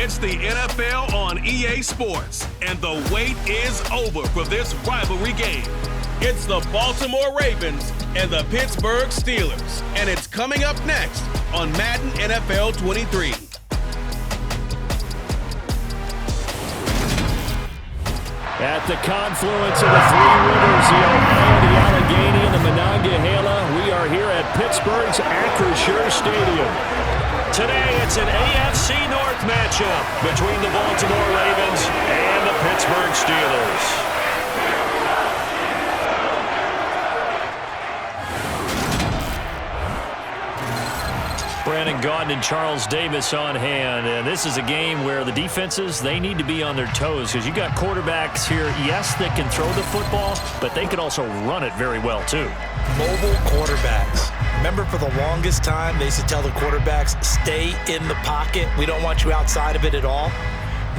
It's the NFL on EA Sports, and the wait is over for this rivalry game. It's the Baltimore Ravens and the Pittsburgh Steelers, and it's coming up next on Madden NFL 23. At the confluence of the three rivers, the Ohio, the Allegheny, and the Monongahela, we are here at Pittsburgh's Acrisure Stadium. Today, it's an AFC North matchup between the Baltimore Ravens and the Pittsburgh Steelers. Brandon Gaudin and Charles Davis on hand, and this is a game where the defenses, they need to be on their toes because you got quarterbacks here, yes, that can throw the football, but they can also run it very well too. Mobile quarterbacks. Remember, for the longest time, they used to tell the quarterbacks, stay in the pocket. We don't want you outside of it at all.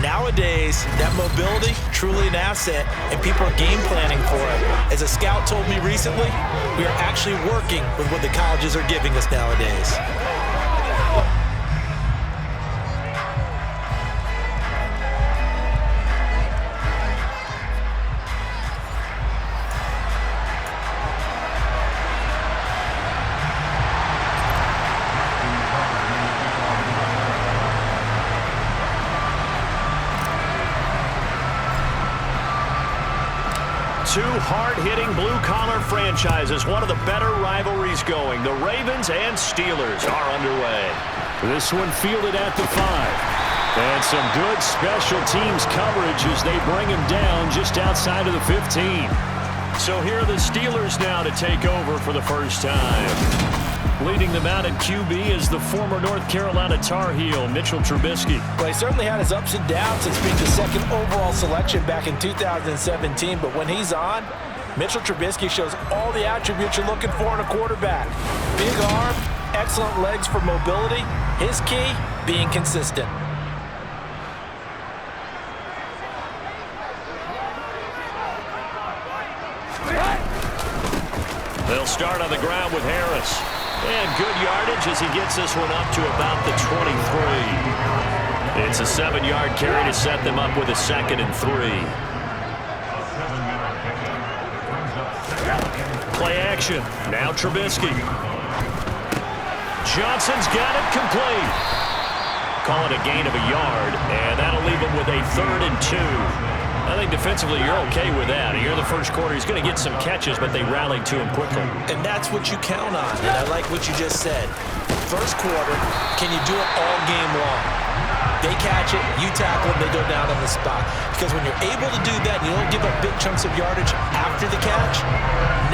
Nowadays, that mobility, truly an asset, and people are game planning for it. As a scout told me recently, we are actually working with what the colleges are giving us nowadays. Two hard-hitting blue-collar franchises, one of the better rivalries going. The Ravens and Steelers are underway. This one fielded at the 5. And some good special teams coverage as they bring him down just outside of the 15. So here are the Steelers now to take over for the first time. Leading them out at QB is the former North Carolina Tar Heel, Mitchell Trubisky. Well, he certainly had his ups and downs since being the second overall selection back in 2017. But when he's on, Mitchell Trubisky shows all the attributes you're looking for in a quarterback. Big arm, excellent legs for mobility. His key, being consistent. They'll start on the ground with Harris. And good yardage as he gets this one up to about the 23. It's a 7-yard carry to set them up with a 2nd and 3. Play action. Now Trubisky. Johnson's got it complete. Call it a gain of a yard, and that'll leave him with a 3rd and 2. I think defensively you're okay with that. Here in the first quarter, he's going to get some catches, but they rallied to him quickly. And that's what you count on, and I like what you just said. First quarter, can you do it all game long? They catch it, you tackle them, they go down on the spot. Because when you're able to do that, and you don't give up big chunks of yardage after the catch,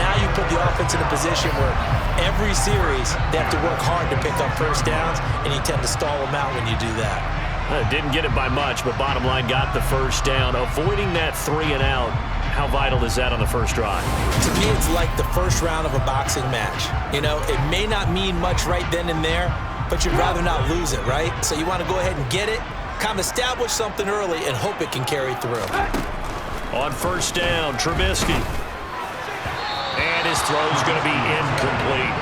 now you put the offense in a position where every series they have to work hard to pick up first downs, and you tend to stall them out when you do that. Didn't get it by much, but bottom line got the first down. Avoiding that 3 and out, how vital is that on the first drive? To me, it's like the first round of a boxing match. You know, it may not mean much right then and there, but you'd rather not lose it, right? So you want to go ahead and get it, kind of establish something early, and hope it can carry through. On first down, Trubisky. And his throw's going to be incomplete.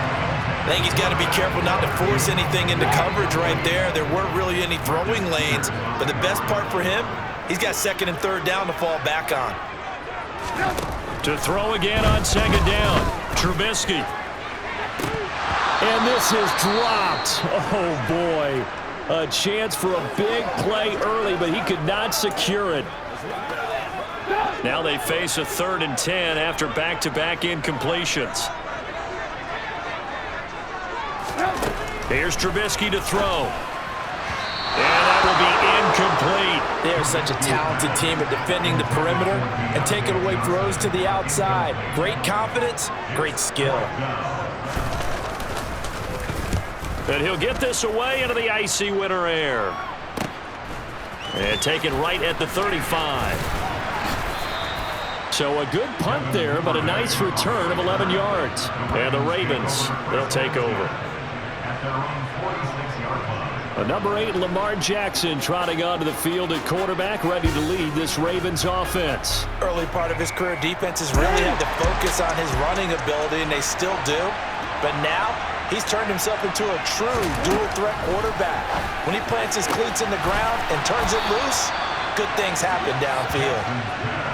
I think he's got to be careful not to force anything into coverage right there. There weren't really any throwing lanes, but the best part for him, he's got 2nd and 3rd down to fall back on. To throw again on 2nd down, Trubisky. And this is dropped. Oh, boy. A chance for a big play early, but he could not secure it. Now they face a 3rd and 10 after back-to-back incompletions. Here's Trubisky to throw. And that will be incomplete. They are such a talented team at defending the perimeter and taking away throws to the outside. Great confidence, great skill. And he'll get this away into the icy winter air. And taken right at the 35. So a good punt there, but a nice return of 11 yards. And the Ravens, they'll take over. Number 8, Lamar Jackson, trotting onto the field at quarterback, ready to lead this Ravens offense. Early part of his career, defenses really had to focus on his running ability, and they still do. But now, He's turned himself into a true dual-threat quarterback. When he plants his cleats in the ground and turns it loose, good things happen downfield.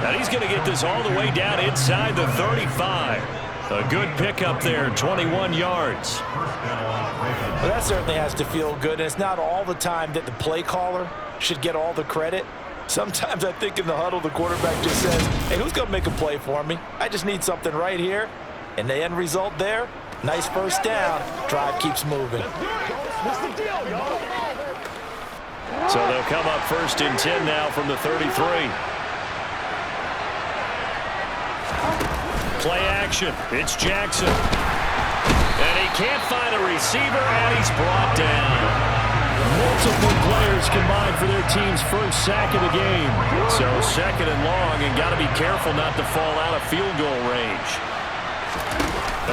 Now he's going to get this all the way down inside the 35. A good pickup there, 21 yards. Well, that certainly has to feel good, and it's not all the time that the play caller should get all the credit. Sometimes I think in the huddle, the quarterback just says, hey, who's going to make a play for me? I just need something right here. And the end result there, nice first down. Drive keeps moving. So they'll come up 1st and 10 now from the 33. Play action. It's Jackson. And he can't find a receiver, and he's brought down. Multiple players combined for their team's first sack of the game. So 2nd and long, and got to be careful not to fall out of field goal range.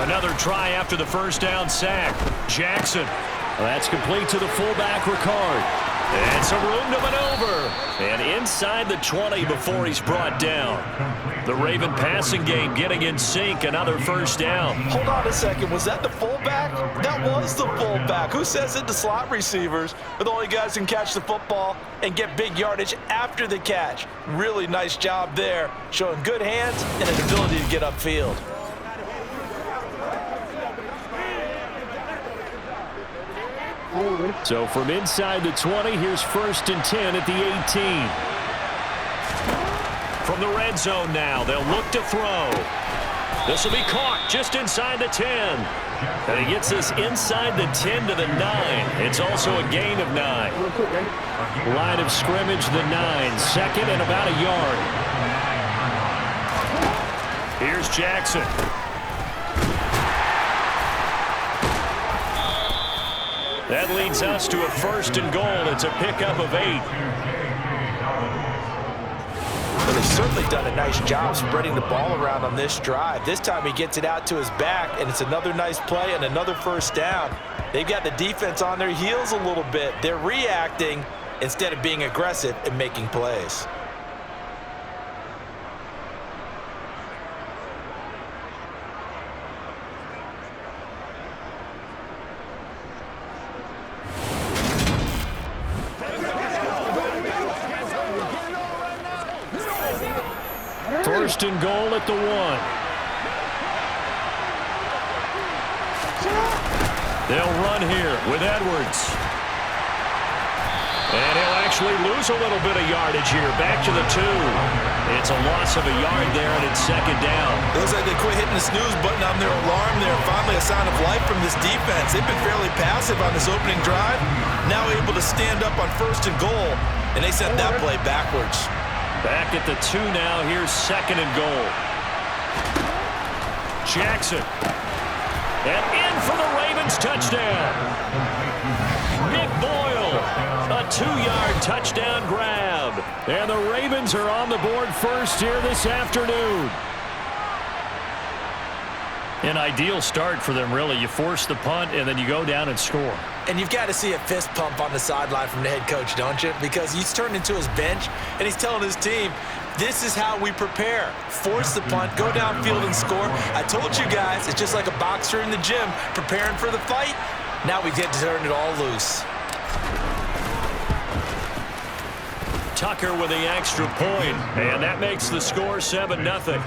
Another try after the first down sack. Jackson. That's complete to the fullback, Ricard. And some room to maneuver. And inside the 20 before he's brought down. The Raven passing game getting in sync. Another first down. Hold on a second. Was that the fullback? That was the fullback. Who says it to slot receivers? But the only guys can catch the football and get big yardage after the catch. Really nice job there. Showing good hands and an ability to get upfield. So from inside the 20, here's 1st and 10 at the 18. From the red zone now, they'll look to throw. This will be caught just inside the 10. And he gets this inside the 10 to the 9. It's also a gain of 9. Line of scrimmage, the 9. 2nd and about a yard. Here's Jackson. That leads us to a 1st and goal. It's a pickup of 8. Well, they've certainly done a nice job spreading the ball around on this drive. This time he gets it out to his back, and it's another nice play and another first down. They've got the defense on their heels a little bit. They're reacting instead of being aggressive and making plays. First and goal at the 1. They'll run here with Edwards. And he'll actually lose a little bit of yardage here. Back to the 2. It's a loss of a yard there, and it's 2nd down. Looks like they quit hitting the snooze button on their alarm there. Finally a sign of life from this defense. They've been fairly passive on this opening drive. Now able to stand up on 1st and goal, and they sent that play backwards. Back at the 2 now. Here's 2nd and goal. Jackson. And in for the Ravens touchdown. Nick Boyle. A 2-yard touchdown grab. And the Ravens are on the board first here this afternoon. An ideal start for them, really. You force the punt, and then you go down and score. And you've got to see a fist pump on the sideline from the head coach, don't you? Because he's turned into his bench, and he's telling his team, this is how we prepare. Force the punt, go downfield and score. I told you guys, it's just like a boxer in the gym preparing for the fight. Now we get to turn it all loose. Tucker with the extra point, and that makes the score 7-0.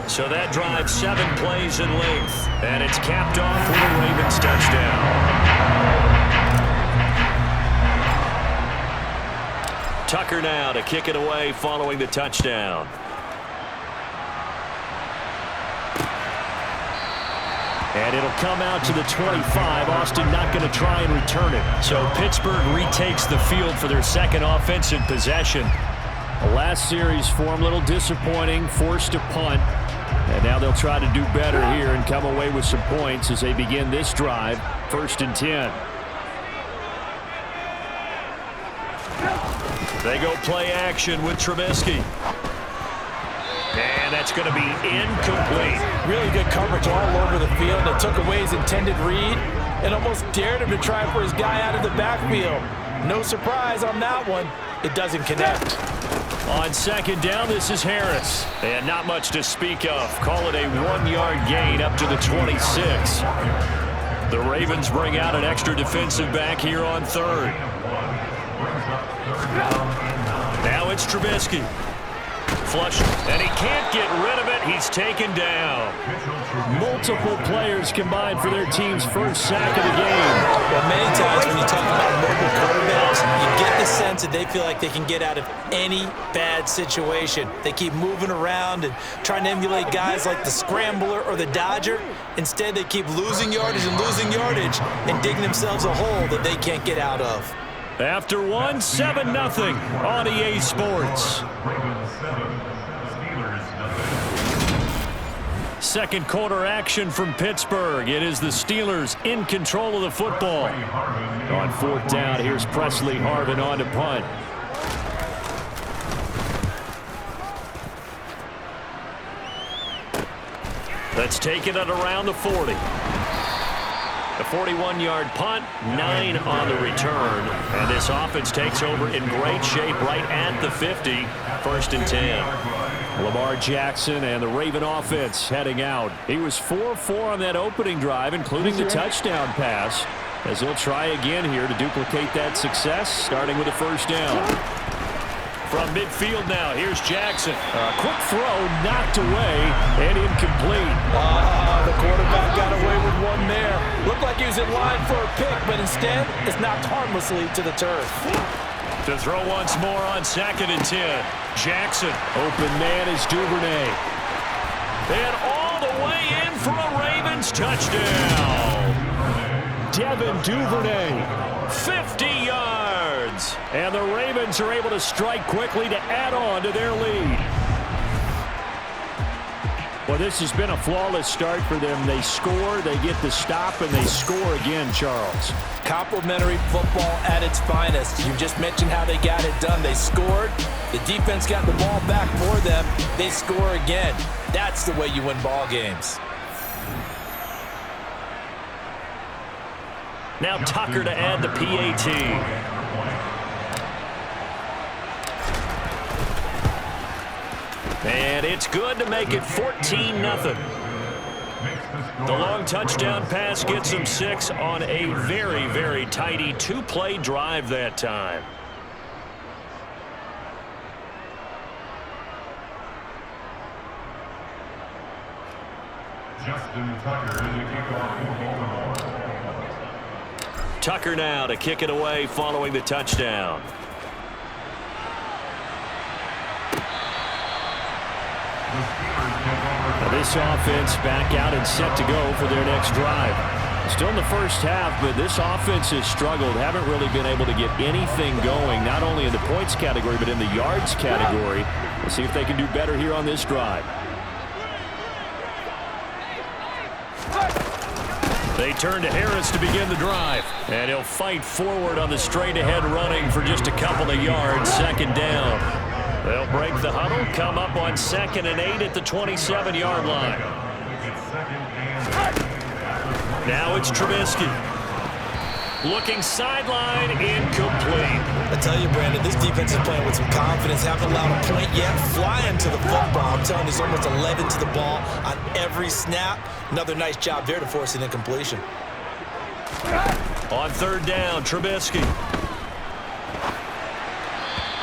So that drives 7 plays in length, and it's capped off with a Ravens touchdown. Tucker now to kick it away following the touchdown. And it'll come out to the 25. Austin not going to try and return it. So Pittsburgh retakes the field for their 2nd offensive possession. The last series for them, a little disappointing, forced to punt. And now they'll try to do better here and come away with some points as they begin this drive, 1st and 10. They go play action with Trubisky. And that's going to be incomplete. Really good coverage all over the field. It took away his intended read and almost dared him to try for his guy out of the backfield. No surprise on that one. It doesn't connect. On second down, this is Harris. And not much to speak of. Call it a 1-yard gain up to the 26. The Ravens bring out an extra defensive back here on third. Now it's Trubisky. Flush, and he can't get rid of it. He's taken down. Multiple players combined for their team's first sack of the game. Well, many times when you talk about mobile quarterbacks, you get the sense that they feel like they can get out of any bad situation. They keep moving around and trying to emulate guys like the Scrambler or the Dodger. Instead, they keep losing yardage and digging themselves a hole that they can't get out of. After one, 7-0 on EA Sports. Second quarter action from Pittsburgh. It is the Steelers in control of the football. On fourth down, here's Presley Harvin on to punt. Let's take it at around the 40. A 41-yard punt, 9 on the return. And this offense takes over in great shape right at the 50. First and 10. Lamar Jackson and the Raven offense heading out. He was 4-4 on that opening drive, including the touchdown pass, as he'll try again here to duplicate that success, starting with a first down. From midfield now, here's Jackson. A quick throw, knocked away, and incomplete. The quarterback got away with one there. Looked like he was in line for a pick, but instead, it's knocked harmlessly to the turf. To throw once more on second and 10. Jackson. Open man is Duvernay. And all the way in for a Ravens touchdown. Devin Duvernay. 50 yards. And the Ravens are able to strike quickly to add on to their lead. Well, this has been a flawless start for them. They score, they get the stop, and they score again, Charles. Complimentary football at its finest. You just mentioned how they got it done. They scored. The defense got the ball back for them. They score again. That's the way you win ball games. Now Tucker to add the PAT. And it's good to make it 14-0. The long touchdown pass gets them 6 on a very, very tidy 2-play drive that time. Tucker now to kick it away following the touchdown. Now this offense back out and set to go for their next drive. Still in the first half, but this offense has struggled. Haven't really been able to get anything going, not only in the points category, but in the yards category. We'll see if they can do better here on this drive. They turn to Harris to begin the drive. And he'll fight forward on the straight-ahead running for just a couple of yards. Second down. They'll break the huddle, come up on 2nd and 8 at the 27-yard line. Now it's Trubisky. Looking sideline, incomplete. I tell you, Brandon, this defense is playing with some confidence. Haven't allowed a point yet. Flying to the football. I'm telling you, there's almost 11 to the ball on every snap. Another nice job there to force an incompletion. On third down, Trubisky.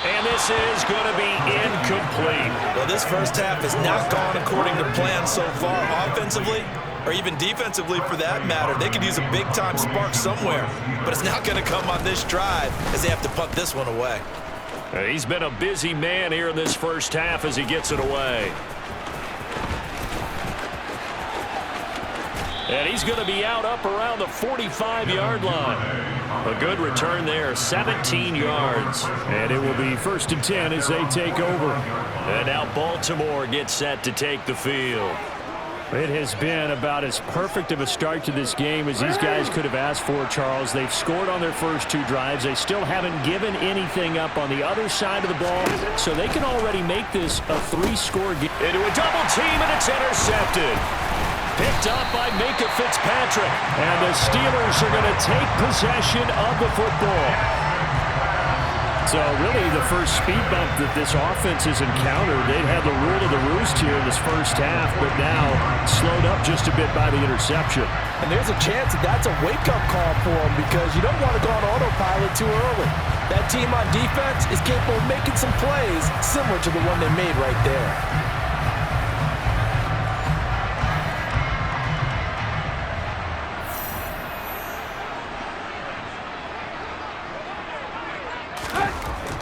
And this is going to be incomplete. Well, this first half has not gone according to plan so far offensively, or even defensively for that matter. They could use a big-time spark somewhere, but it's not going to come on this drive as they have to punt this one away. He's been a busy man here in this first half as he gets it away. And he's going to be out up around the 45-yard line. A good return there, 17 yards. And it will be 1st and 10 as they take over. And now Baltimore gets set to take the field. It has been about as perfect of a start to this game as these guys could have asked for, Charles. They've scored on their first 2 drives. They still haven't given anything up on the other side of the ball, so they can already make this a 3-score game. Into a double team, and it's intercepted. Picked up by Minka Fitzpatrick. And the Steelers are going to take possession of the football. So really the first speed bump that this offense has encountered, they'd had the rule of the roost here in this first half, but now slowed up just a bit by the interception. And there's a chance that that's a wake-up call for them because you don't want to go on autopilot too early. That team on defense is capable of making some plays similar to the one they made right there.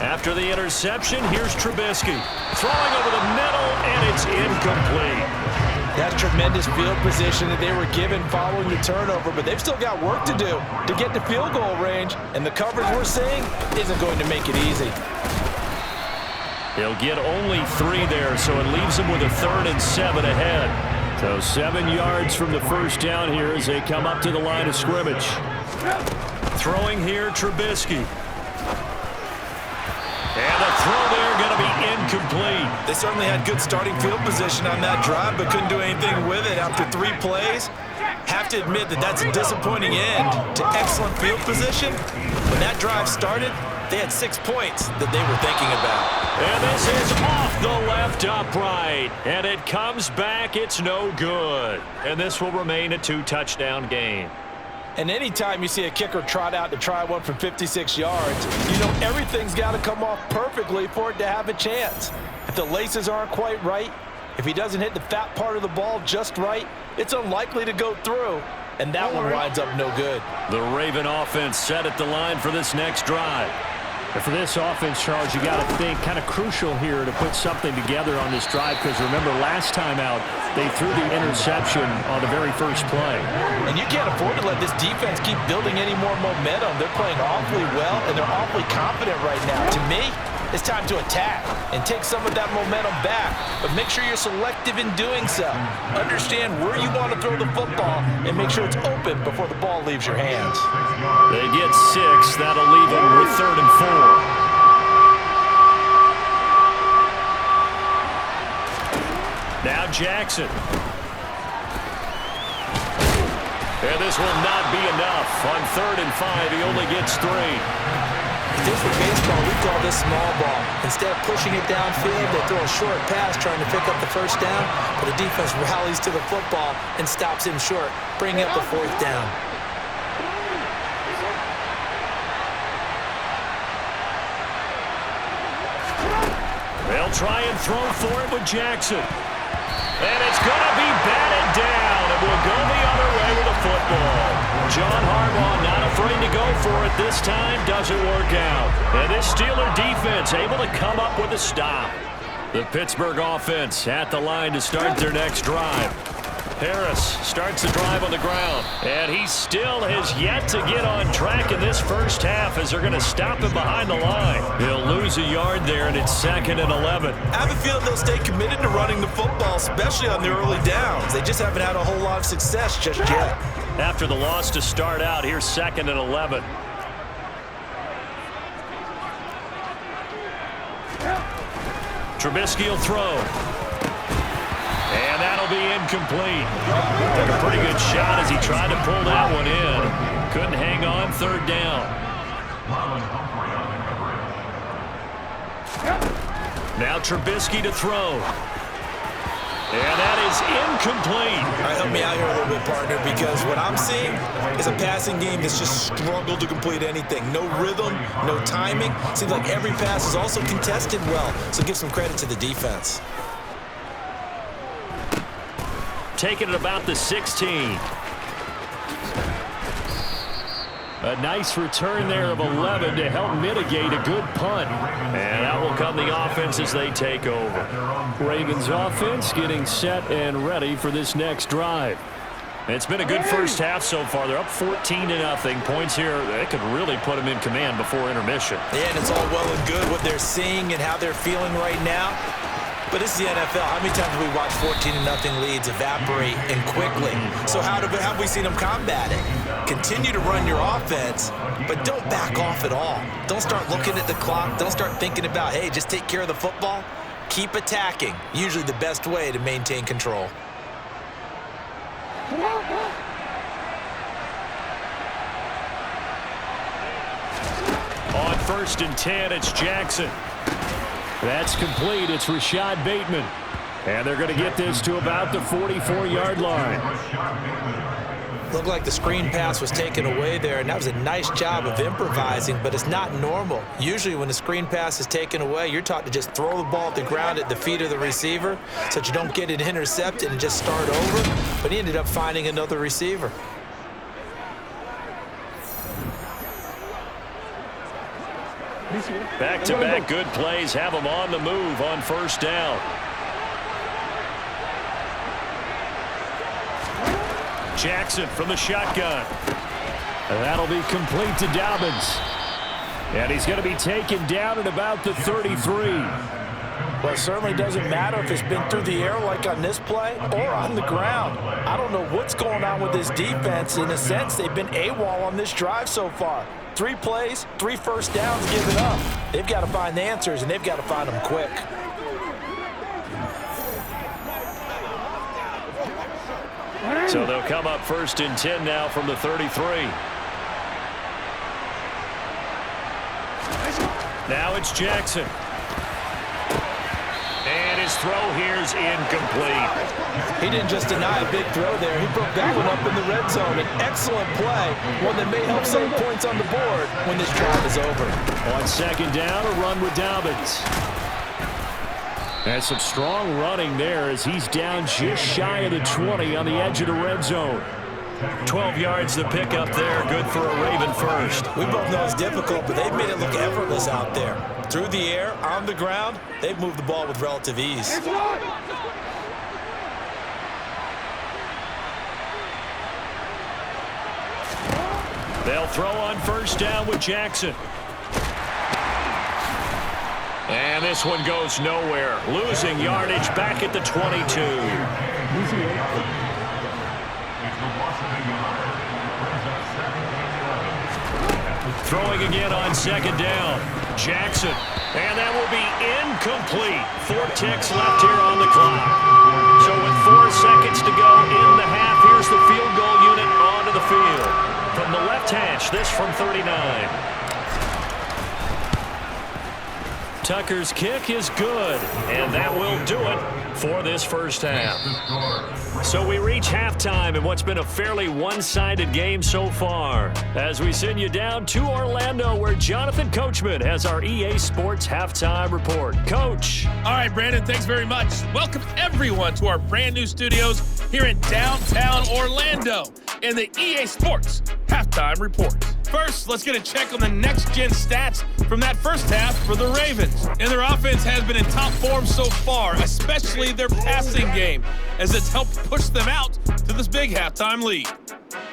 After the interception, here's Trubisky. Throwing over the middle, and it's incomplete. That's tremendous field position that they were given following the turnover, but they've still got work to do to get to field goal range, and the coverage we're seeing isn't going to make it easy. He'll get only 3 there, so it leaves him with a 3rd and 7 ahead. So 7 yards from the first down here as they come up to the line of scrimmage. Throwing here, Trubisky. And the throw there going to be incomplete. They certainly had good starting field position on that drive, but couldn't do anything with it after 3 plays. Have to admit that that's a disappointing end to excellent field position. When that drive started, they had 6 points that they were thinking about. And this is off the left upright. And it comes back. It's no good. And this will remain a 2-touchdown game. And anytime you see a kicker trot out to try one from 56 yards, you know everything's got to come off perfectly for it to have a chance. If the laces aren't quite right, if he doesn't hit the fat part of the ball just right, it's unlikely to go through. And that one winds up no good. The Raven offense set at the line for this next drive. And for this offense, Charles, you got to think kind of crucial here to put something together on this drive because remember last time out they threw the interception on the very first play. And you can't afford to let this defense keep building any more momentum. They're playing awfully well and they're awfully confident right now. To me, it's time to attack and take some of that momentum back, but make sure you're selective in doing so. Understand where you want to throw the football and make sure it's open before the ball leaves your hands. They get 6. That'll leave them with 3rd and 4. Now Jackson. And this will not be enough. On 3rd and 5, he only gets 3. If this were baseball, we call this small ball. Instead of pushing it downfield, they throw a short pass trying to pick up the first down, but the defense rallies to the football and stops him short, bringing up the 4th down. They'll try and throw for it with Jackson. And it's going to be batted down. It will go the other way with a football. John Harbaugh not afraid to go for it this time. Doesn't work out. And this Steeler defense able to come up with a stop. The Pittsburgh offense at the line to start their next drive. Harris starts the drive on the ground. And he still has yet to get on track in this first half as they're going to stop him behind the line. He'll lose a yard there, and it's 2nd and 11. I have a feeling they'll stay committed to running the football, especially on the early downs. They just haven't had a whole lot of success just yet. After the loss to start out, here's 2nd and 11. Trubisky will throw. And that'll be incomplete. Took a pretty good shot as he tried to pull that one in. Couldn't hang on. 3rd down. Now Trubisky to throw. And that is incomplete. All right, help me out here a little bit, partner, because what I'm seeing is a passing game that's just struggled to complete anything. No rhythm, no timing. Seems like every pass is also contested well, so give some credit to the defense. Taking it about the 16. A nice return there of 11 to help mitigate a good punt. And out will come the offense as they take over. Ravens offense getting set and ready for this next drive. It's been a good first half so far. They're up 14-0. Points here, they could really put them in command before intermission. Yeah, and it's all well and good what they're seeing and how they're feeling right now. But this is the NFL. How many times have we watched 14-0 leads evaporate and quickly? So how have we seen them combat it? Continue to run your offense, but don't back off at all. Don't start looking at the clock. Don't start thinking about, hey, just take care of the football. Keep attacking. Usually the best way to maintain control. On first and 10. It's Jackson. That's complete. It's Rashad Bateman. And they're going to get this to about the 44-yard line. Looked like the screen pass was taken away there, and that was a nice job of improvising, but it's not normal. Usually when the screen pass is taken away, you're taught to just throw the ball at the ground at the feet of the receiver so that you don't get it intercepted and just start over. But he ended up finding another receiver. Back-to-back good plays have them on the move on first down. Jackson from the shotgun. That'll be complete to Dobbins. And he's going to be taken down at about the 33. Well, it certainly doesn't matter if it's been through the air like on this play or on the ground. I don't know what's going on with this defense. In a sense, they've been AWOL on this drive so far. 3 plays, 3 first downs given up. They've got to find the answers, and they've got to find them quick. So they'll come up first and 10 now from the 33. Now it's Jackson. And his throw here's incomplete. He didn't just deny a big throw there. He broke that one up in the red zone. An excellent play, one that may help save points on the board when this drive is over. On second down, a run with Dobbins. And some strong running there as he's down just shy of the 20 on the edge of the red zone. 12 yards to pick up there. Good for a Raven first. We both know it's difficult, but they've made it look effortless out there. Through the air, on the ground, they've moved the ball with relative ease. They'll throw on first down with Jackson. And this one goes nowhere. Losing yardage back at the 22. Throwing again on second down. Jackson. And that will be incomplete. 4 ticks left here on the clock. So with 4 seconds to go in the half, here's the field goal unit onto the field. From the left hash, this from 39. Tucker's kick is good, and that will do it for this first half. So we reach halftime in what's been a fairly one-sided game so far, as we send you down to Orlando, where Jonathan Coachman has our EA Sports Halftime Report. Coach. All right, Brandon, thanks very much. Welcome everyone to our brand new studios here in downtown Orlando in the EA Sports Halftime Report. First, let's get a check on the next-gen stats from that first half for the Ravens. And their offense has been in top form so far, especially their passing game, as it's helped push them out to this big halftime lead.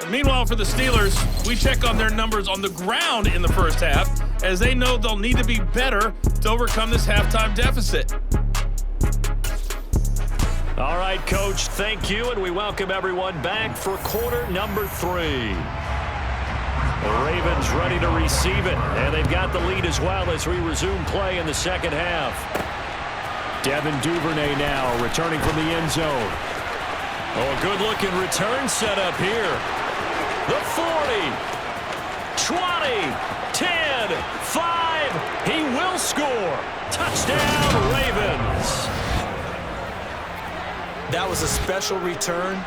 And meanwhile, for the Steelers, we check on their numbers on the ground in the first half, as they know they'll need to be better to overcome this halftime deficit. All right, Coach, thank you, and we welcome everyone back for quarter number 3. The Ravens ready to receive it, and they've got the lead as well as we resume play in the second half. Devin Duvernay now returning from the end zone. Oh, a good-looking return set up here. The 40, 20, 10, 5. He will score. Touchdown, Ravens. That was a special return,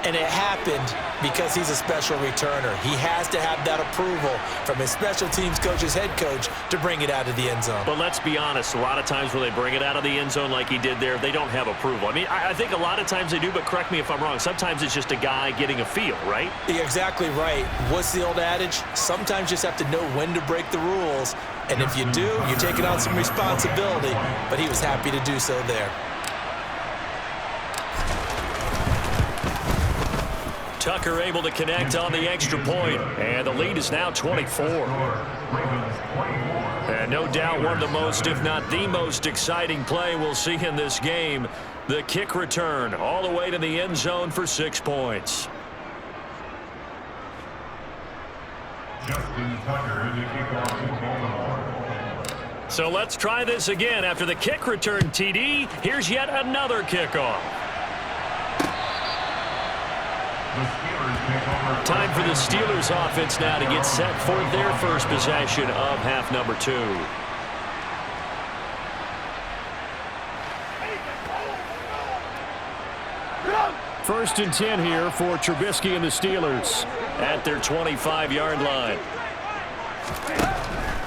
and it happened because he's a special returner. He has to have that approval from his special teams coach's head coach to bring it out of the end zone. But let's be honest, a lot of times when they bring it out of the end zone like he did there, they don't have approval. I mean, I think a lot of times they do, but correct me if I'm wrong. Sometimes it's just a guy getting a feel, right? You're exactly right. What's the old adage? Sometimes you just have to know when to break the rules, and if you do, you're taking on some responsibility, but he was happy to do so there. Tucker able to connect on the extra point, and the lead is now 24. And no doubt one of the most, if not the most exciting play we'll see in this game, the kick return all the way to the end zone for 6 points. So let's try this again. After the kick return TD, here's yet another kickoff. Time for the Steelers offense now to get set for their first possession of half number 2. First and 10 here for Trubisky and the Steelers at their 25-yard line.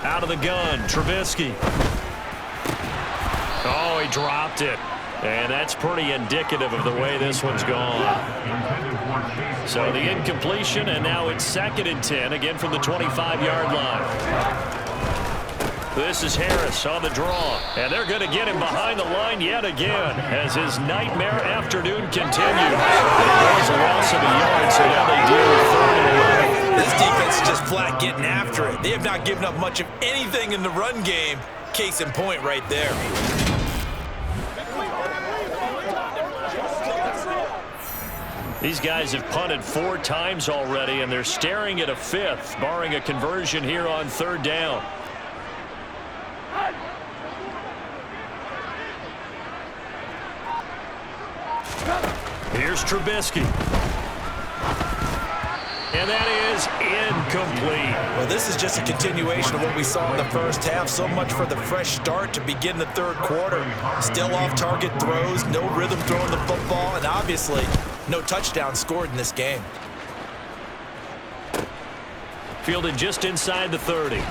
Out of the gun, Trubisky. Oh, he dropped it. And that's pretty indicative of the way this one's gone. So the incompletion, and now it's 2nd and 10, again from the 25-yard line. This is Harris on the draw, and they're going to get him behind the line yet again as his nightmare afternoon continues. There's a loss of a yard, so now they deal with 3rd and 11. This defense is just flat getting after it. They have not given up much of anything in the run game. Case in point right there. These guys have punted 4 times already, and they're staring at a 5th, barring a conversion here on 3rd down. Here's Trubisky. And that is incomplete. Well, this is just a continuation of what we saw in the first half. So much for the fresh start to begin the 3rd quarter. Still off-target throws, no rhythm throwing the football, and obviously no touchdown scored in this game. Fielded just inside the 30.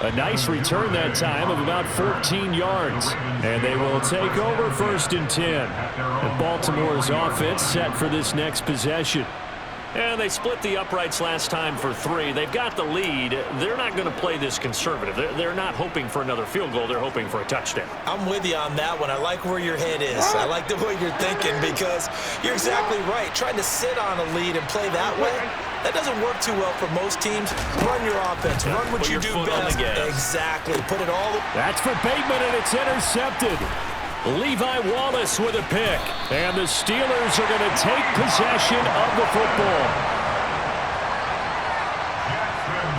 A nice return that time of about 14 yards. And they will take over 1st and 10. And Baltimore's offense set for this next possession. And they split the uprights last time for 3. They've got the lead. They're not going to play this conservative. They're not hoping for another field goal. They're hoping for a touchdown. I'm with you on that one. I like where your head is. I like the way you're thinking because you're exactly right. Trying to sit on a lead and play that way, that doesn't work too well for most teams. Run your offense. Run what you do best. Exactly. Put it all. That's for Bateman, and it's intercepted. Levi Wallace with a pick. And the Steelers are going to take possession of the football.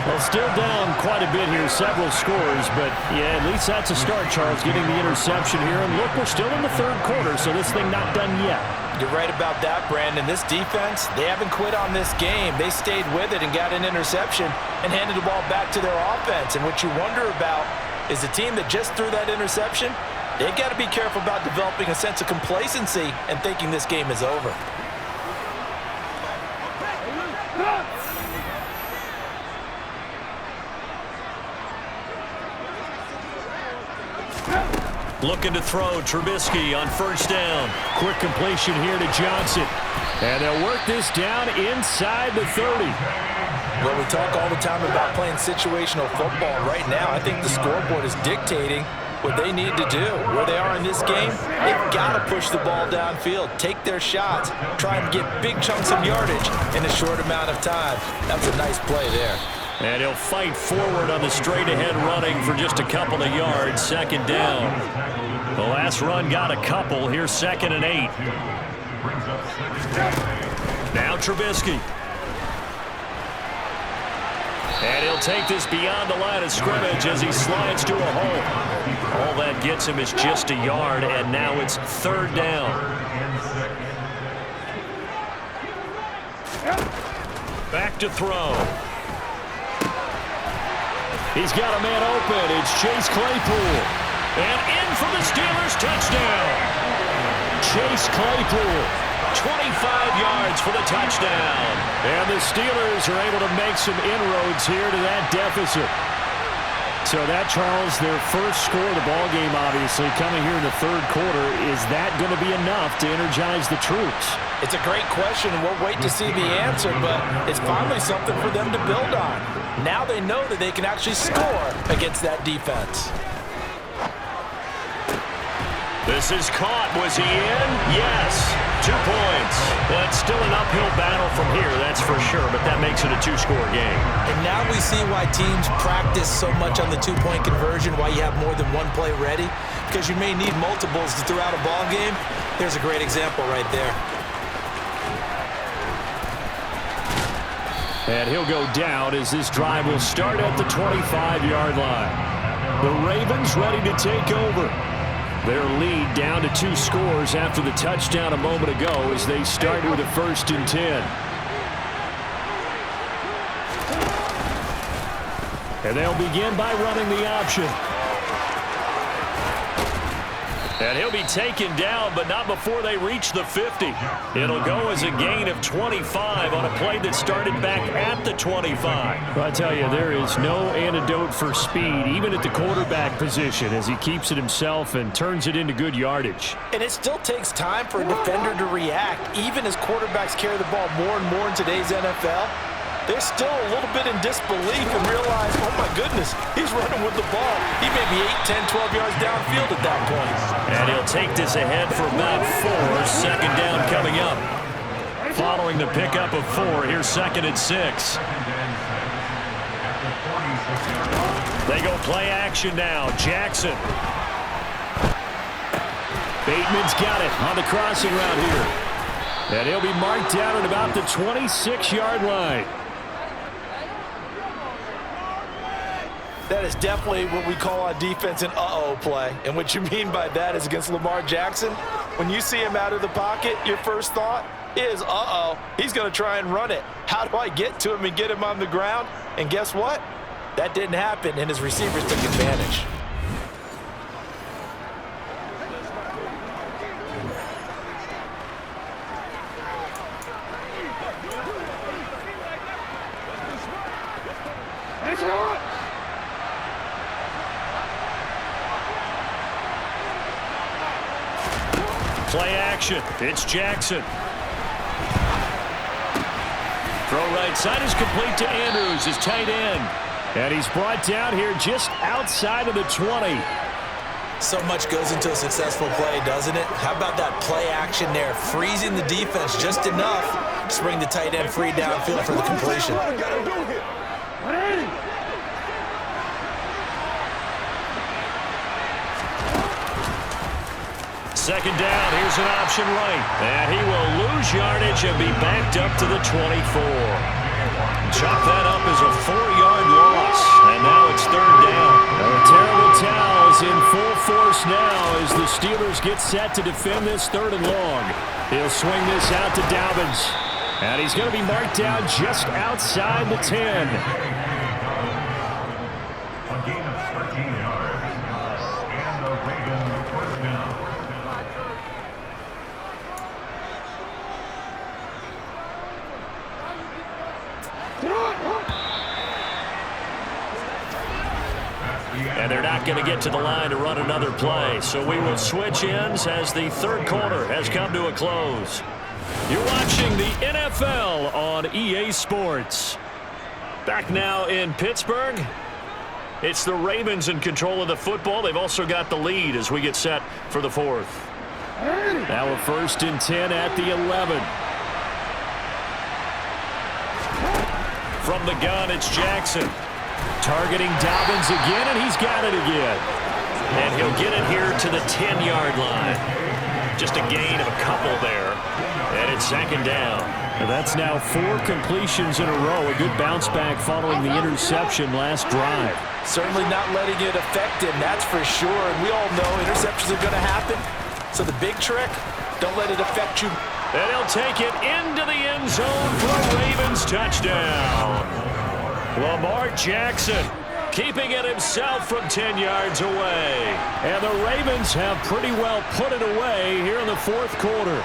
Well, still down quite a bit here, several scores, but yeah, at least that's a start, Charles, getting the interception here. And look, we're still in the 3rd quarter, so this thing not done yet. You're right about that, Brandon. This defense, they haven't quit on this game. They stayed with it and got an interception and handed the ball back to their offense. And what you wonder about is the team that just threw that interception, they've got to be careful about developing a sense of complacency and thinking this game is over. Looking to throw, Trubisky on 1st down. Quick completion here to Johnson. And they'll work this down inside the 30. Well, we talk all the time about playing situational football. Right now, I think the scoreboard is dictating what they need to do. Where they are in this game, they've got to push the ball downfield, take their shots, try and get big chunks of yardage in a short amount of time. That's a nice play there. And he'll fight forward on the straight-ahead running for just a couple of yards. 2nd down. The last run got a couple. Here's 2nd and 8. Now Trubisky. And he'll take this beyond the line of scrimmage as he slides to a hole. All that gets him is just a yard, and now it's 3rd down. Back to throw. He's got a man open. It's Chase Claypool. And in for the Steelers touchdown. Chase Claypool, 25 yards for the touchdown. And the Steelers are able to make some inroads here to that deficit. So that, Charles, their first score of the ballgame, obviously, coming here in the 3rd quarter. Is that going to be enough to energize the troops? It's a great question, and we'll wait to see the answer, but it's finally something for them to build on. Now they know that they can actually score against that defense. This is caught. Was he in? Yes. 2 points. But still an uphill battle from here, that's for sure, but that makes it a 2-score game. And now we see why teams practice so much on the 2-point conversion, why you have more than one play ready, because you may need multiples to throw out a ball game. There's a great example right there. And he'll go down as this drive will start at the 25-yard line. The Ravens ready to take over. Their lead down to 2 scores after the touchdown a moment ago as they start with a 1st and 10. And they'll begin by running the option. And he'll be taken down, but not before they reach the 50. It'll go as a gain of 25 on a play that started back at the 25. Well, I tell you, there is no antidote for speed, even at the quarterback position, as he keeps it himself and turns it into good yardage. And it still takes time for a defender to react, even as quarterbacks carry the ball more and more in today's NFL. They're still a little bit in disbelief and realize, oh my goodness, he's running with the ball. He may be 8, 10, 12 yards downfield at that point. And he'll take this ahead for about 4. Second down coming up. Following the pickup of 4, here's second and 6. They go play action now. Jackson. Bateman's got it on the crossing route here. And he'll be marked down at about the 26-yard line. That is definitely what we call on defense an uh-oh play. And what you mean by that is against Lamar Jackson, when you see him out of the pocket, your first thought is, uh-oh, he's going to try and run it. How do I get to him and get him on the ground? And guess what? That didn't happen, and his receivers took advantage. Play action. It's Jackson. Throw right side is complete to Andrews, his tight end. And he's brought down here just outside of the 20. So much goes into a successful play, doesn't it? How about that play action there, freezing the defense just enough to bring the tight end free downfield for the completion. Second down, here's an option right. And he will lose yardage and be backed up to the 24. Chop that up as a 4-yard loss. And now it's third down. The terrible towels in full force now as the Steelers get set to defend this third and long. He'll swing this out to Dobbins. And he's going to be marked down just outside the 10. And they're not going to get to the line to run another play. So we will switch ends as the third quarter has come to a close. You're watching the NFL on EA Sports. Back now in Pittsburgh. It's the Ravens in control of the football. They've also got the lead as we get set for the fourth. Now a 1st and 10 at the 11. From the gun, it's Jackson. Targeting Dobbins again, and he's got it again. And he'll get it here to the 10-yard line. Just a gain of a couple there. And it's second down. And that's now 4 completions in a row. A good bounce back following the interception last drive. Certainly not letting it affect him, that's for sure. And we all know interceptions are going to happen. So the big trick, don't let it affect you. And he'll take it into the end zone for a Ravens touchdown. Lamar Jackson keeping it himself from 10 yards away. And the Ravens have pretty well put it away here in the fourth quarter.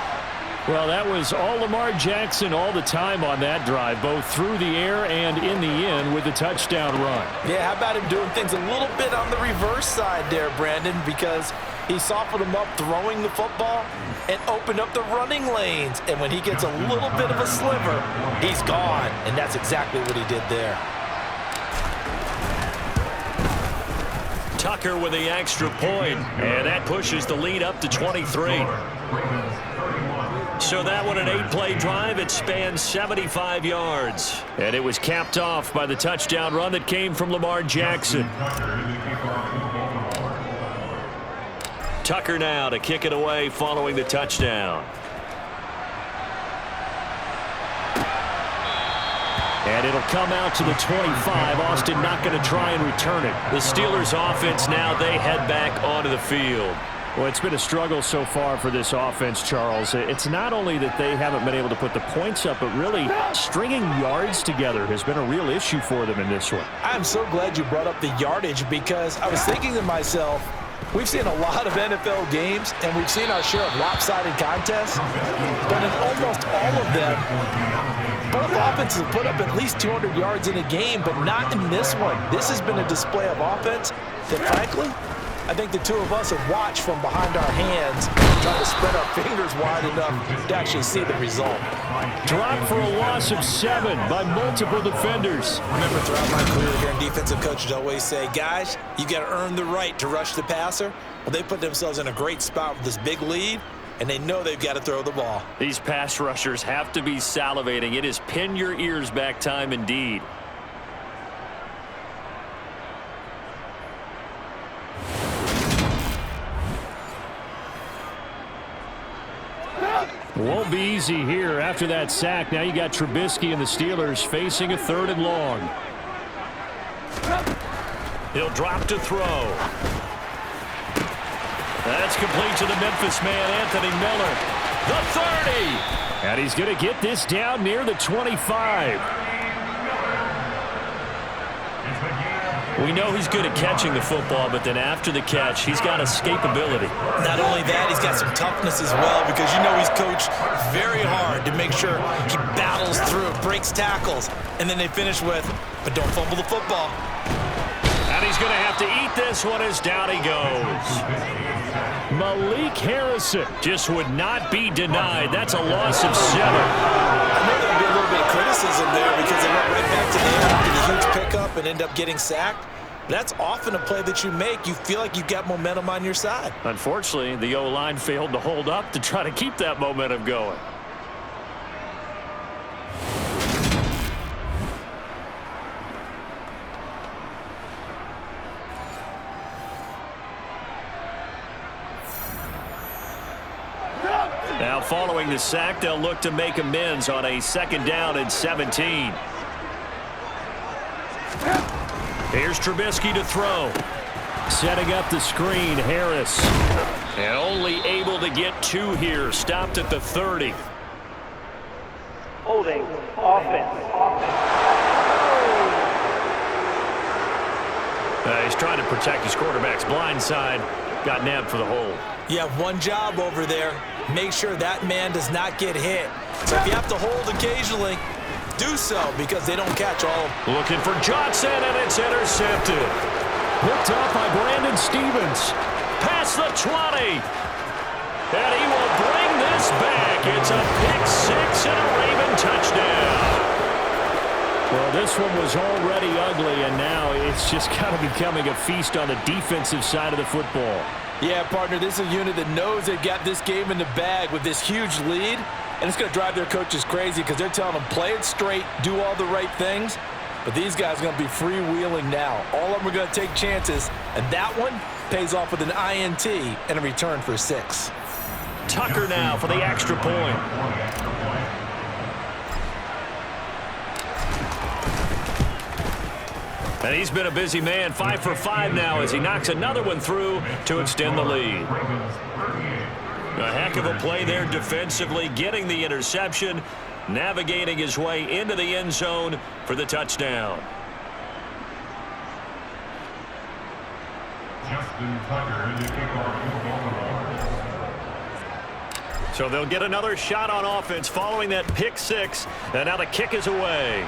Well, that was all Lamar Jackson all the time on that drive, both through the air and in the end with the touchdown run. Yeah, how about him doing things a little bit on the reverse side there, Brandon, because he softened him up throwing the football and opened up the running lanes. And when he gets a little bit of a sliver, he's gone. And that's exactly what he did there. Tucker with the extra point, and that pushes the lead up to 23. So that one, an 8-play drive. It spans 75 yards. And it was capped off by the touchdown run that came from Lamar Jackson. Tucker now to kick it away following the touchdown. And it'll come out to the 25. Austin not going to try and return it. The Steelers offense now, they head back onto the field. Well, it's been a struggle so far for this offense, Charles. It's not only that they haven't been able to put the points up, but really stringing yards together has been a real issue for them in this one. I'm so glad you brought up the yardage because I was thinking to myself, we've seen a lot of NFL games, and we've seen our share of lopsided contests, but in almost all of them, both offenses have put up at least 200 yards in a game, but not in this one. This has been a display of offense that, frankly, I think the two of us have watched from behind our hands, trying to spread our fingers wide enough to actually see the result. Dropped for a loss of 7 by multiple defenders. Remember, throughout my career, hearing defensive coaches always say, guys, you got to earn the right to rush the passer. Well, they put themselves in a great spot with this big lead, and they know they've got to throw the ball. These pass rushers have to be salivating. It is pin your ears back time indeed. Won't be easy here after that sack. Now you got Trubisky and the Steelers facing a 3rd and long. He'll drop to throw. That's complete to the Memphis man, Anthony Miller. The 30. And he's going to get this down near the 25. We know he's good at catching the football, but then after the catch, he's got escapability. Not only that, he's got some toughness as well because you know he's coached very hard to make sure he battles through, breaks tackles, and then they finish with, but don't fumble the football. And he's going to have to eat this one as down he goes. Malik Harrison just would not be denied. That's a loss of 7. I know there'll be a little bit of criticism there because they went right back to the air after the huge pickup and end up getting sacked. That's often a play that you make. You feel like you've got momentum on your side. Unfortunately, the O-line failed to hold up to try to keep that momentum going. Now following the sack, they'll look to make amends on a 2nd down and 17. Here's Trubisky to throw. Setting up the screen, Harris. And only able to get 2 here. Stopped at the 30. Holding offense. He's trying to protect his quarterback's blind side. Got nabbed for the hold. You have one job over there. Make sure that man does not get hit. So if you have to hold occasionally, do so because they don't catch all of them. Looking for Johnson, and it's intercepted. Picked up by Brandon Stevens. Past the 20. And he will bring this back. It's a pick-6 and a Raven touchdown. Well, this one was already ugly, and now it's just kind of becoming a feast on the defensive side of the football. Yeah, partner, this is a unit that knows they've got this game in the bag with this huge lead, and it's going to drive their coaches crazy because they're telling them play it straight, do all the right things, but these guys are going to be freewheeling now. All of them are going to take chances, and that one pays off with an INT and a return for 6. Tucker now for the extra point. And he's been a busy man, 5 for 5 now as he knocks another one through to extend the lead. A heck of a play there defensively, getting the interception, navigating his way into the end zone for the touchdown. So they'll get another shot on offense following that pick-6, and now the kick is away.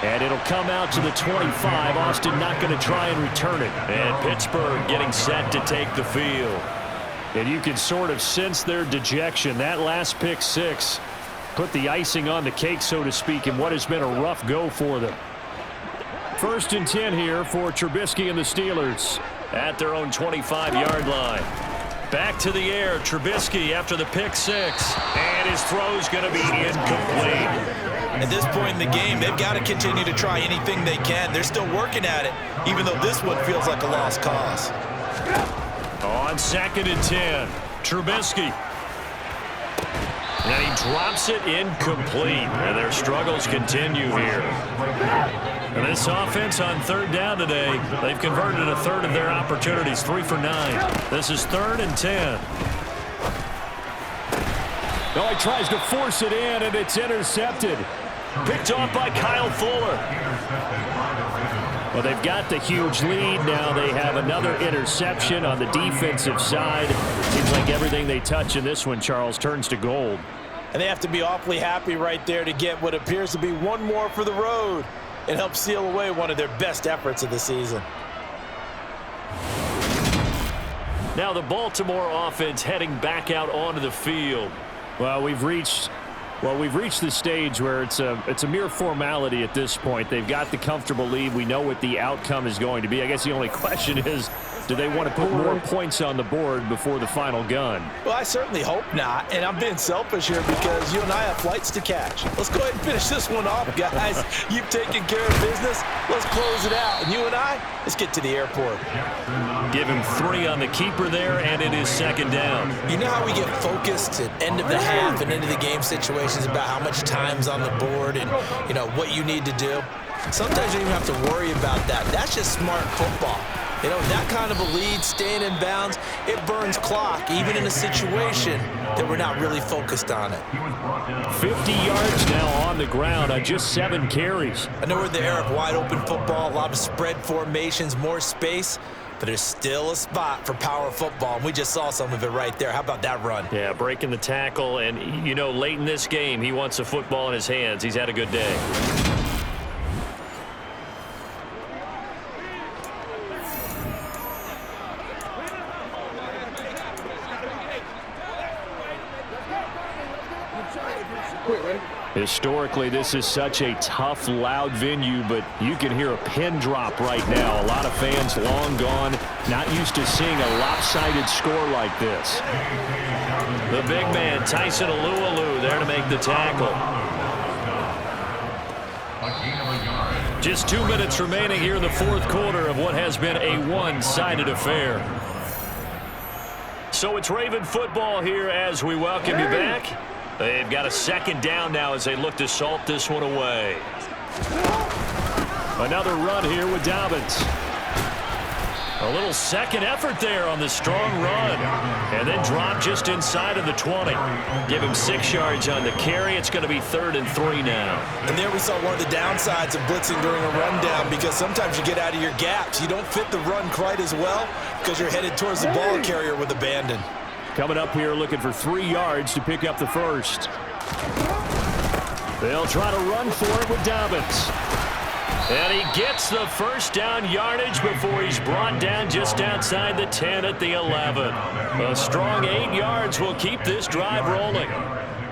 And it'll come out to the 25. Austin not going to try and return it. And Pittsburgh getting set to take the field. And you can sort of sense their dejection. That last pick-6 put the icing on the cake, so to speak, in what has been a rough go for them. 1st and 10 here for Trubisky and the Steelers at their own 25-yard line. Back to the air, Trubisky after the pick-6. And his throw's going to be incomplete. At this point in the game, they've got to continue to try anything they can. They're still working at it, even though this one feels like a lost cause. On 2nd and 10, Trubisky. And he drops it incomplete. And their struggles continue here. And this offense on third down today, they've converted a third of their opportunities, 3 for 9. This is 3rd and 10. Oh, he tries to force it in, and it's intercepted. Picked off by Kyle Fuller. Well, they've got the huge lead. Now they have another interception on the defensive side. Seems like everything they touch in this one, Charles, turns to gold. And they have to be awfully happy right there to get what appears to be one more for the road and help seal away one of their best efforts of the season. Now the Baltimore offense heading back out onto the field. Well, we've reached the stage where it's a mere formality at this point. They've got the comfortable lead. We know what the outcome is going to be. I guess the only question is, do they want to put more points on the board before the final gun? Well, I certainly hope not, and I'm being selfish here because you and I have flights to catch. Let's go ahead and finish this one off, guys. You've taken care of business. Let's close it out, and you and I, let's get to the airport. Give him 3 on the keeper there, and it is 2nd down. You know how we get focused at end of the half and into the game situations about how much time's on the board and, you know, what you need to do? Sometimes you don't even have to worry about that. That's just smart football. You know, that kind of a lead, staying in bounds, it burns clock, even in a situation that we're not really focused on it. 50 yards now on the ground on just 7 carries. I know we're in the era of wide-open football, a lot of spread formations, more space, but there's still a spot for power football, and we just saw some of it right there. How about that run? Yeah, breaking the tackle, and, you know, late in this game, he wants the football in his hands. He's had a good day. Historically, this is such a tough, loud venue, but you can hear a pin drop right now. A lot of fans long gone, not used to seeing a lopsided score like this. The big man, Tyson Alualu, there to make the tackle. Just 2 minutes remaining here in the 4th quarter of what has been a one-sided affair. So it's Raven football here as we welcome you back. They've got a 2nd down now as they look to salt this one away. Another run here with Dobbins. A little second effort there on the strong run. And then drop just inside of the 20. Give him 6 yards on the carry. It's going to be 3rd and 3 now. And there we saw one of the downsides of blitzing during a rundown, because sometimes you get out of your gaps. You don't fit the run quite as well because you're headed towards the ball carrier with abandon. Coming up here looking for 3 yards to pick up the first. They'll try to run for it with Dobbins. And he gets the first down yardage before he's brought down just outside the 10 at the 11. A strong 8 yards will keep this drive rolling.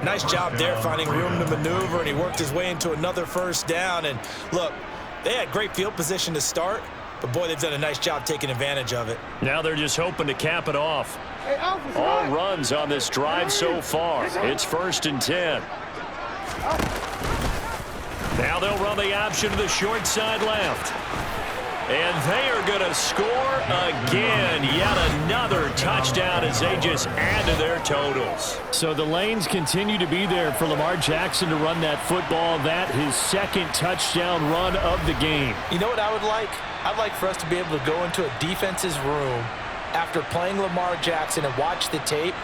Nice job there finding room to maneuver, and he worked his way into another first down. And look, they had great field position to start, but boy, they've done a nice job taking advantage of it. Now they're just hoping to cap it off. All runs on this drive so far. It's 1st and 10. Now they'll run the option to the short side left. And they are going to score again. Yet another touchdown as they just add to their totals. So the lanes continue to be there for Lamar Jackson to run that football. That his 2nd touchdown run of the game. You know what I would like? I'd like for us to be able to go into a defense's room after playing Lamar Jackson and watch the tape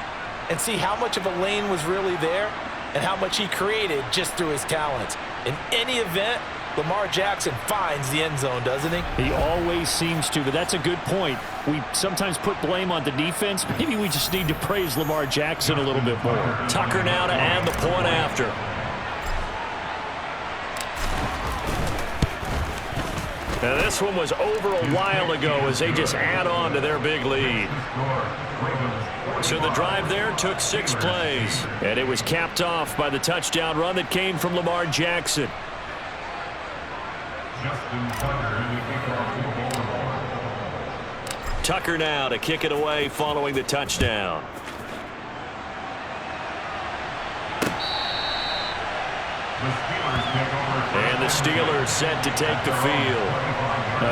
and see how much of a lane was really there and how much he created just through his talents. In any event, Lamar Jackson finds the end zone, doesn't he? He always seems to, but that's a good point. We sometimes put blame on the defense. Maybe we just need to praise Lamar Jackson a little bit more. Tucker now to add the point after. Now this one was over a while ago as they just add on to their big lead. So the drive there took 6 plays. And it was capped off by the touchdown run that came from Lamar Jackson. Tucker now to kick it away following the touchdown. And the Steelers set to take the field.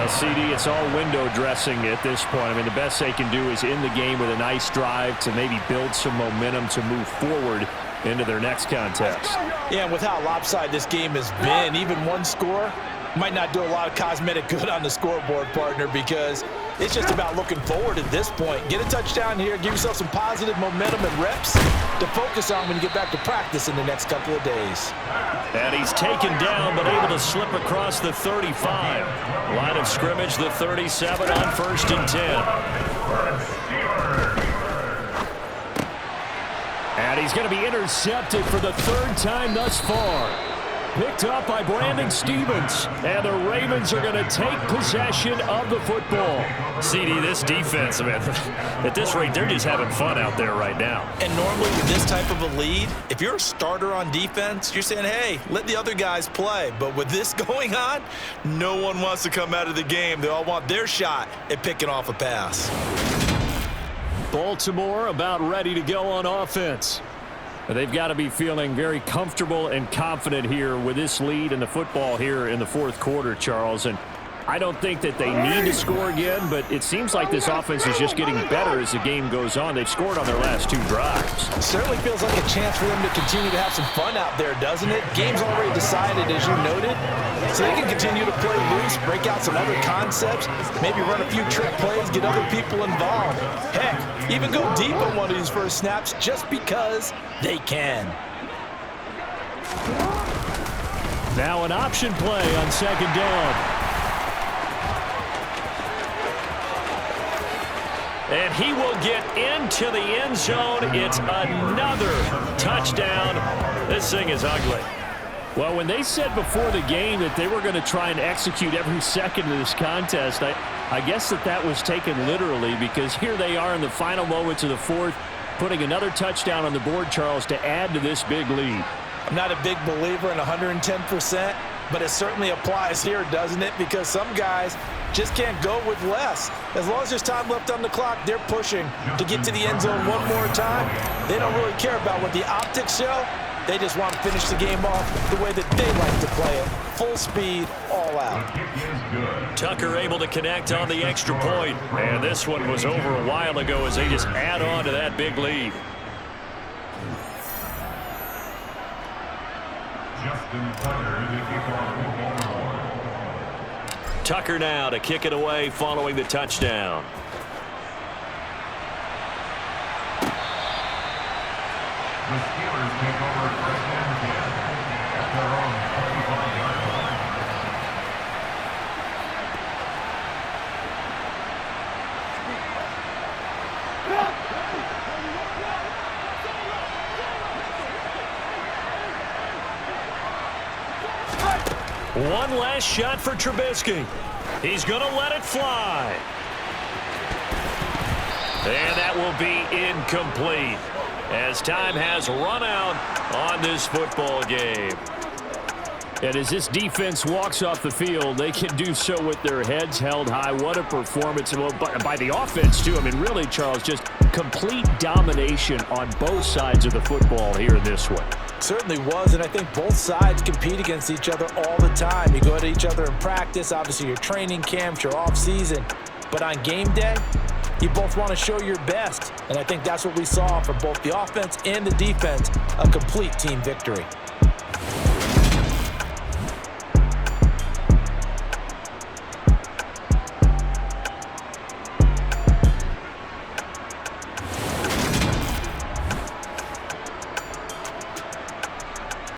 CD, it's all window dressing at this point. I mean, the best they can do is in the game with a nice drive to maybe build some momentum to move forward into their next contest. Yeah, and with how lopsided this game has been, even one score Might not do a lot of cosmetic good on the scoreboard, partner, because it's just about looking forward at this point. Get a touchdown here, give yourself some positive momentum and reps to focus on when you get back to practice in the next couple of days. And he's taken down, but able to slip across the 35. Line of scrimmage, the 37 on 1st and 10. And he's going to be intercepted for the 3rd time thus far. Picked up by Brandon Stevens, and the Ravens are going to take possession of the football. CD, this defense, man, at this rate, they're just having fun out there right now. And normally with this type of a lead, if you're a starter on defense, you're saying, hey, let the other guys play. But with this going on, no one wants to come out of the game. They all want their shot at picking off a pass. Baltimore about ready to go on offense. They've got to be feeling very comfortable and confident here with this lead in the football here in the 4th quarter, Charles. And I don't think that they need to score again, but it seems like this offense is just getting better as the game goes on. They've scored on their last 2 drives. It certainly feels like a chance for them to continue to have some fun out there, doesn't it? Game's already decided, as you noted, so they can continue to play loose, break out some other concepts, maybe run a few trick plays, get other people involved. Heck, even go deep on one of these first snaps just because they can. Now an option play on 2nd down. And he will get into the end zone. It's another touchdown. This thing is ugly. Well, when they said before the game that they were going to try and execute every second of this contest, I guess that was taken literally, because here they are in the final moments of the 4th, putting another touchdown on the board, Charles, to add to this big lead. I'm not a big believer in 110%, but it certainly applies here, doesn't it? Because some guys just can't go with less. As long as there's time left on the clock, they're pushing to get to the end zone one more time. They don't really care about what the optics show. They just want to finish the game off the way that they like to play it. Full speed, all out. Tucker able to connect on the extra point. And this one was over a while ago as they just add on to that big lead. Tucker now to kick it away following the touchdown. The Steelers take over 1st and 10 at their own 25-yard line. One last shot for Trubisky. He's going to let it fly. And that will be incomplete, as time has run out on this football game. And as this defense walks off the field, they can do so with their heads held high. What a performance by the offense, too. I mean, really, Charles, just complete domination on both sides of the football here in this one. Certainly was, and I think both sides compete against each other all the time. You go at each other in practice, obviously your training camps, your off-season. But on game day, you both want to show your best. And I think that's what we saw from both the offense and the defense, a complete team victory.